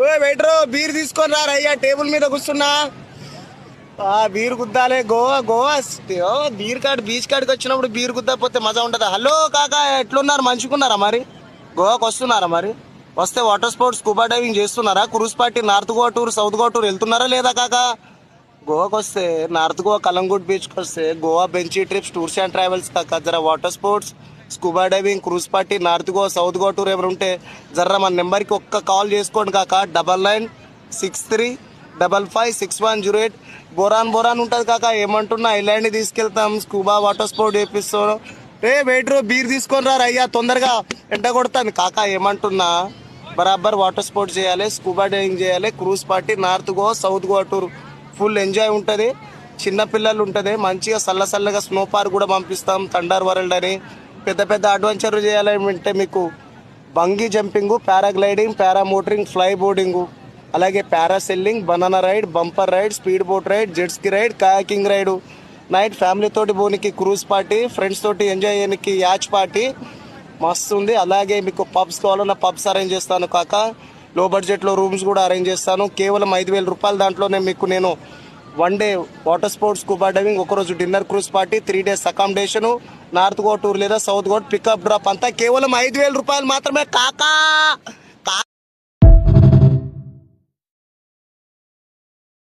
ఓ waiter beer తీసుకొని రా అయ్యా, టేబుల్ మీద కూర్చున్నా. బీర్ గుద్దాలే. గోవా గోవా బీర్ కాడ్ బీచ్ కాడికి వచ్చినప్పుడు బీర్ గుద్దకపోతే మజా ఉంటుందా? హలో కాకా, ఎట్లున్నారు? మంచుకున్నారా మరి? గోవాకి వస్తున్నారా మరి? వస్తే వాటర్ స్పోర్ట్స్ స్కూబా డైవింగ్ చేస్తున్నారా? Cruise party north Goa tour south Goa tour వెళ్తున్నారా లేదా కాకా? గోవాకి వస్తే నార్త్ గోవా కలంగుట్ బీచ్కి వస్తే గోవా బెంచీ ట్రిప్స్ టూర్స్ అండ్ ట్రావెల్స్ కాక జర water sports scuba diving cruise party north Goa south Goa tour ఎవరు ఉంటే జర్ర మన నెంబర్కి ఒక్క కాల్ చేసుకోండి కాక. 9963556108. బోరాన్ బోరాన్ ఉంటుంది కాక. ఏమంటున్నా ఐలాండ్ తీసుకెళ్తాం, స్కూబా వాటర్ స్పోర్ట్ చేపిస్తాం. వెయిటర్ బీర్ తీసుకొని రా అయ్యా, తొందరగా ఎంట కొడతాను కాక. ఏమంటున్నా బరాబర్ వాటర్ స్పోర్ట్ చేయాలి, స్కూబా డైవింగ్ చేయాలి. Cruise party north Goa south Goa tour full enjoy ఉంటుంది. చిన్నపిల్లలు ఉంటుంది మంచిగా చల్లగా. స్నో పార్క్ కూడా పంపిస్తాం, థండర్ వరల్డ్ అని. పెద్ద పెద్ద అడ్వెంచర్ చేయాలంటే మీకు bungee jumping, paragliding, paramotoring, fly boarding, అలాగే parasailing, banana ride, bumper ride, speed boat ride, jet ski ride, kayaking ride. Night family తోటి పోనీకి క్రూజ్ పార్టీ, ఫ్రెండ్స్ తోటి ఎంజాయ్ చేయడానికి యాచ్ పార్టీ మస్తు ఉంది. అలాగే మీకు పబ్స్ కావాలన్నా పబ్స్ అరేంజ్ చేస్తాను కాక. లో బడ్జెట్లో రూమ్స్ కూడా అరేంజ్ చేస్తాను. కేవలం 5,000 రూపాయల దాంట్లోనే మీకు నేను 1 day water sports scuba diving, ఒకరోజు dinner cruise party, 3 days accommodation, north Goa tour లేదా సౌత్ గోవా పికప్ డ్రాప్ అంతా కేవలం 5,000 రూపాయలు మాత్రమే కాకా.